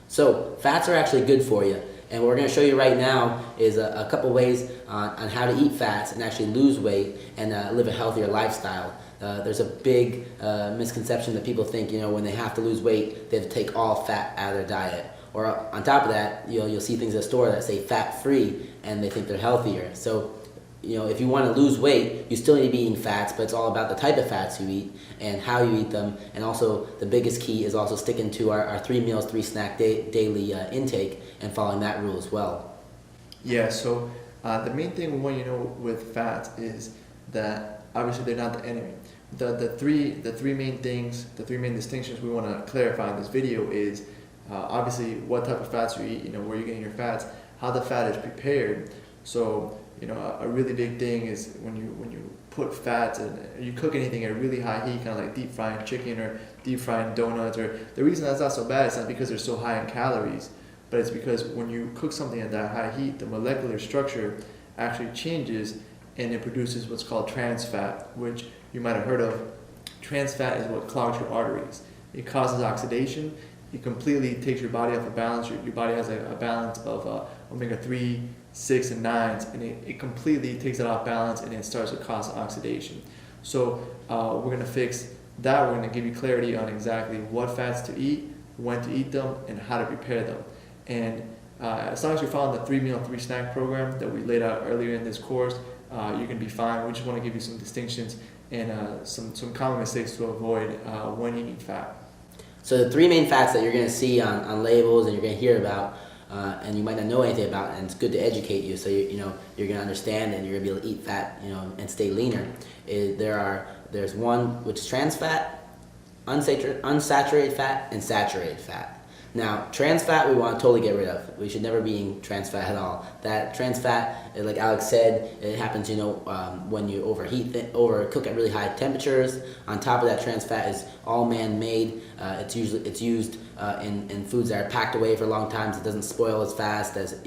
So fats are actually good for you. And what we're going to show you right now is a couple ways on how to eat fats and actually lose weight and live a healthier lifestyle. There's a big misconception that people think, when they have to lose weight, they have to take all fat out of their diet. Or on top of that, you'll see things at the store that say fat-free, and they think they're healthier. So, if you want to lose weight, you still need to be eating fats, but it's all about the type of fats you eat and how you eat them. And also, the biggest key is also sticking to our 3 meals, 3 snack daily intake and following that rule as well. Yeah, so the main thing we want you to know with fats is that obviously they're not the enemy. The three main things, the three main distinctions we want to clarify in this video is obviously what type of fats you eat, where you're getting your fats, how the fat is prepared. So a really big thing is when you put fats and you cook anything at really high heat, kind of like deep frying chicken or deep frying donuts. Or the reason that's not so bad is not because they're so high in calories, but it's because when you cook something at that high heat, the molecular structure actually changes and it produces what's called trans fat, which you might have heard of. Trans fat is what clogs your arteries. It causes oxidation. It completely takes your body off of balance. Your body has a balance of omega-3, 6, and 9s, and it completely takes it off balance and it starts to cause oxidation. So we're going to fix that. We're going to give you clarity on exactly what fats to eat, when to eat them, and how to prepare them. And as long as you're following the 3 meal, 3 snack program that we laid out earlier in this course, you're going to be fine. We just want to give you some distinctions and some common mistakes to avoid when eating fat. So the 3 main fats that you're going to see on labels and you're going to hear about, and you might not know anything about, and it's good to educate you so you're going to understand and you're going to be able to eat fat, and stay leaner. There's one which is trans fat, unsaturated fat, and saturated fat. Now, trans fat we want to totally get rid of. We should never be eating trans fat at all. That trans fat, like Alex said, it happens, when you overcook at really high temperatures. On top of that, trans fat is all man-made. It's used in foods that are packed away for long times. It doesn't spoil as fast as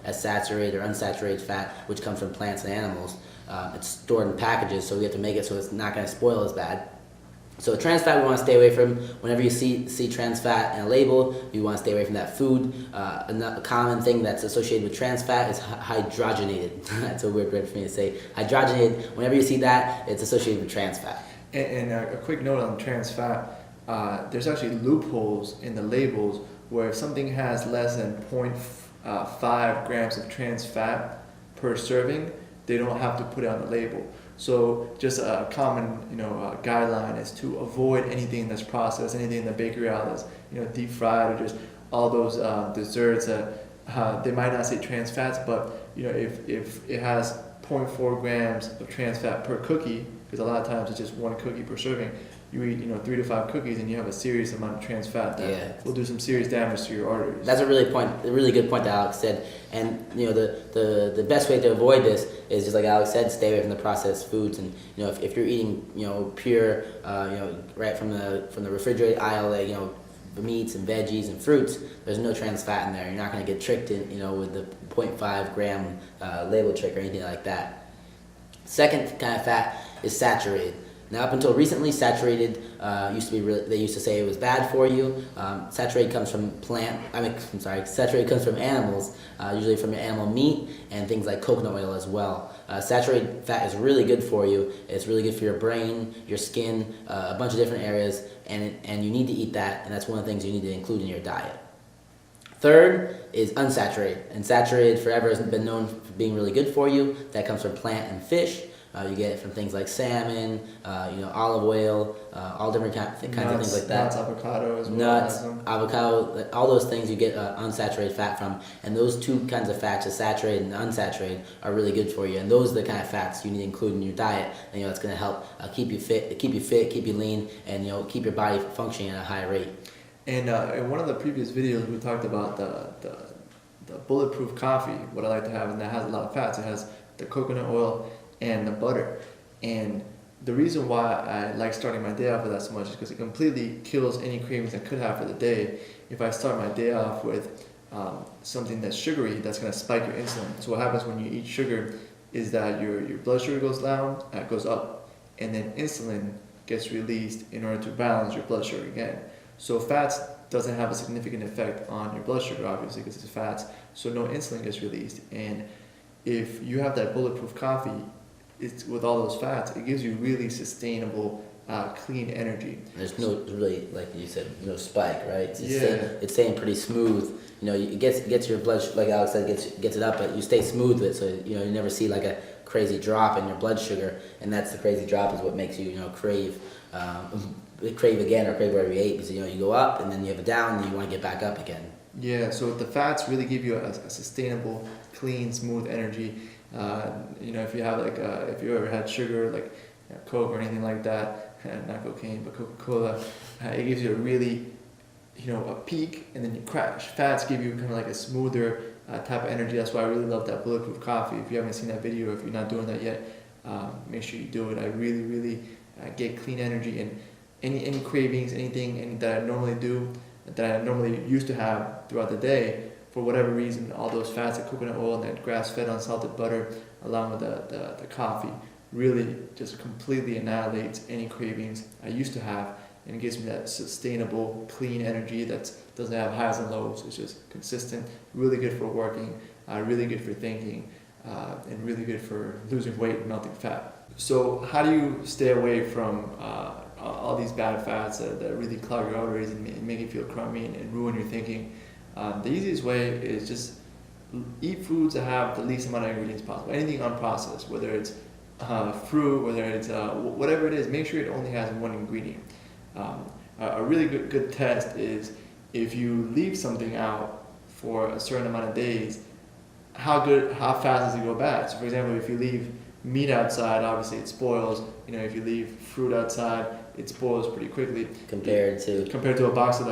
as saturated or unsaturated fat, which comes from plants and animals. It's stored in packages, so we have to make it so it's not going to spoil as bad. So trans fat we want to stay away from. Whenever you see trans fat in a label, you want to stay away from that food. A common thing that's associated with trans fat is hydrogenated. That's a weird word for me to say. Hydrogenated, whenever you see that, it's associated with trans fat. And a quick note on trans fat, there's actually loopholes in the labels where if something has less than 0.5 grams of trans fat per serving, they don't have to put it on the label. So just a common guideline is to avoid anything that's processed, anything in the bakery aisle that's deep fried, or just all those desserts that they might not say trans fats, but if it has 0.4 grams of trans fat per cookie, because a lot of times it's just 1 cookie per serving, you eat 3 to 5 cookies and you have a serious amount of trans fat that will do some serious damage to your arteries. That's a really good point that Alex said. And the best way to avoid this is just like Alex said, stay away from the processed foods. And if you're eating pure right from the refrigerated aisle, the meats and veggies and fruits, there's no trans fat in there. You're not going to get tricked in with the 0.5 gram label trick or anything like that. Second kind of fat is saturated. Now, up until recently, saturated they used to say it was bad for you. Saturated comes from saturated comes from animals, usually from your animal meat and things like coconut oil as well. Saturated fat is really good for you. It's really good for your brain, your skin, a bunch of different areas, and you need to eat that, and that's one of the things you need to include in your diet. Third is unsaturated, and saturated forever has been known for being really good for you. That comes from plant and fish. You get it from things like salmon, olive oil, all different kinds of things like that. Nuts, avocado as well. Nuts, avocado, all those things you get unsaturated fat from. And those two kinds of fats, the saturated and unsaturated, are really good for you. And those are the kind of fats you need to include in your diet. And it's going to help keep you fit, keep you lean, and keep your body functioning at a high rate. And in one of the previous videos, we talked about the bulletproof coffee, what I like to have, and that has a lot of fats. It has the coconut oil and the butter. And the reason why I like starting my day off with that so much is because it completely kills any cravings I could have for the day. If I start my day off with something that's sugary, that's going to spike your insulin. So what happens when you eat sugar is that your blood sugar goes down, goes up, and then insulin gets released in order to balance your blood sugar again. So fats doesn't have a significant effect on your blood sugar, obviously, because it's fats. So no insulin gets released. And if you have that bulletproof coffee, it's with all those fats, it gives you really sustainable, clean energy. There's no really, like you said, no spike, right? It's staying pretty smooth. You know, it gets your blood, like Alex said, gets it up, but you stay smooth with it, so you know you never see like a crazy drop in your blood sugar, and that's the crazy drop is what makes you crave again or crave whatever you ate, because you know you go up and then you have a down and you want to get back up again. Yeah, so the fats really give you a sustainable, clean, smooth energy. If you have if you ever had sugar like Coke or anything like that, not cocaine but Coca-Cola, it gives you a really a peak and then you crash. Fats give you kind of like a smoother type of energy. That's why I really love that bulletproof coffee. If you haven't seen that video, if you're not doing that yet, make sure you do it. I really get clean energy, and any cravings, anything that I normally do, that I normally used to have throughout the day, for whatever reason, all those fats, the coconut oil and that grass-fed unsalted butter, along with the coffee, really just completely annihilates any cravings I used to have, and it gives me that sustainable, clean energy that doesn't have highs and lows. It's just consistent, really good for working, really good for thinking, and really good for losing weight and melting fat. So how do you stay away from all these bad fats that really clog your arteries and make you feel crummy and ruin your thinking? The easiest way is just eat foods that have the least amount of ingredients possible. Anything unprocessed, whether it's fruit, whether it's whatever it is, make sure it only has one ingredient. A really good test is if you leave something out for a certain amount of days, how fast does it go bad? So for example, if you leave meat outside, obviously it spoils. If you leave fruit outside, it spoils pretty quickly. Compared to a box of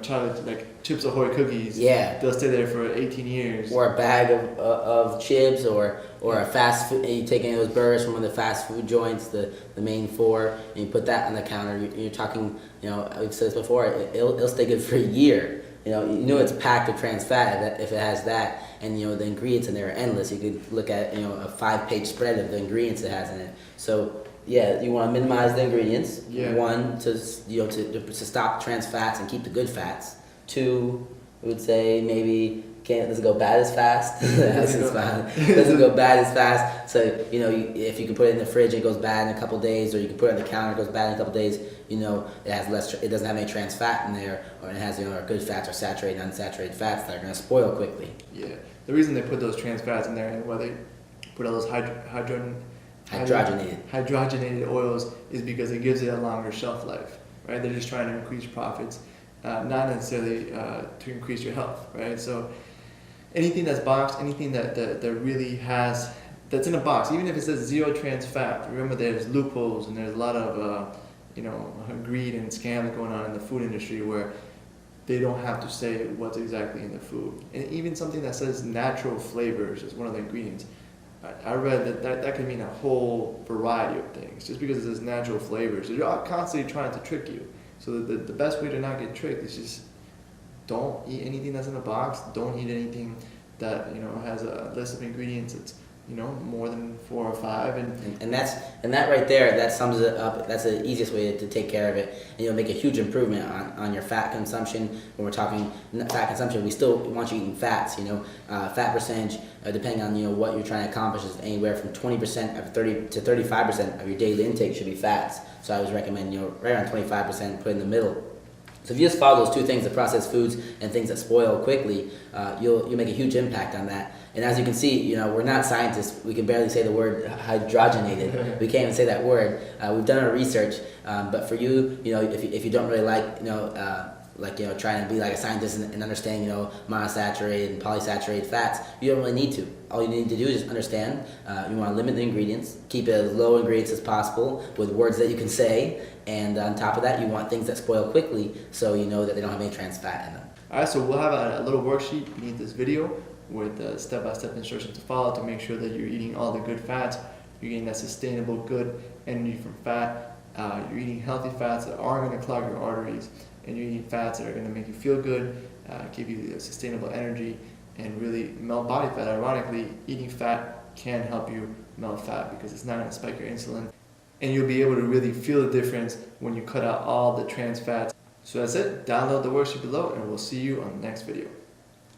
chocolate, like Chips Ahoy cookies. Yeah. They'll stay there for 18 years. Or a bag of chips, or a fast food. You take any of those burgers from one of the fast food joints, the main four, and you put that on the counter. You're talking, I've said this before. It'll stay good for a year. It's packed with trans fat if it has that, and the ingredients in there are endless. You could look at a 5-page spread of the ingredients it has in it. So yeah, you want to minimize the ingredients. Yeah. 1, to stop trans fats and keep the good fats. 2, I would say maybe doesn't go bad as fast. Doesn't go bad as fast. So if you can put it in the fridge, it goes bad in a couple days, or you can put it on the counter, it goes bad in a couple days. It has less. It doesn't have any trans fat in there, or it has good fats or saturated, unsaturated fats that are going to spoil quickly. Yeah, the reason they put those trans fats in there and why they put all those hydrogenated oils is because it gives it a longer shelf life, right? They're just trying to increase profits, not necessarily to increase your health, right? So anything that's boxed, anything that really has, that's in a box, even if it says 0 trans fat, remember there's loopholes and there's a lot of greed and scams going on in the food industry where they don't have to say what's exactly in the food. And even something that says natural flavors is one of the ingredients. I read that can mean a whole variety of things. Just because it says natural flavors, they're constantly trying to trick you. So the best way to not get tricked is just don't eat anything that's in a box. Don't eat anything that has a list of ingredients that's more than 4 or 5, and that right there, that sums it up. That's the easiest way to take care of it, and you'll make a huge improvement on your fat consumption. When we're talking fat consumption, we still want you eating fats. Fat percentage, depending on what you're trying to accomplish, is anywhere from 20% of 30 to 35% of your daily intake should be fats. So I always recommend right around 25%, put in the middle. So if you just follow those 2 things, the processed foods and things that spoil quickly, you'll make a huge impact on that. And as you can see, we're not scientists. We can barely say the word hydrogenated. We can't even say that word. We've done our research, but for you, if you don't really like, trying to be like a scientist and understand, monosaturated and polysaturated fats, you don't really need to. All you need to do is just understand. You want to limit the ingredients, keep it as low ingredients as possible with words that you can say, and on top of that, you want things that spoil quickly, so you know that they don't have any trans fat in them. All right, so we'll have a little worksheet beneath this video with step-by-step instructions to follow to make sure that you're eating all the good fats, you're getting that sustainable, good energy from fat, you're eating healthy fats that aren't going to clog your arteries, and you're eating fats that are going to make you feel good, give you sustainable energy, and really melt body fat. Ironically, eating fat can help you melt fat because it's not going to spike your insulin, and you'll be able to really feel the difference when you cut out all the trans fats So that's it. Download the worksheet below, and we'll see you on the next video.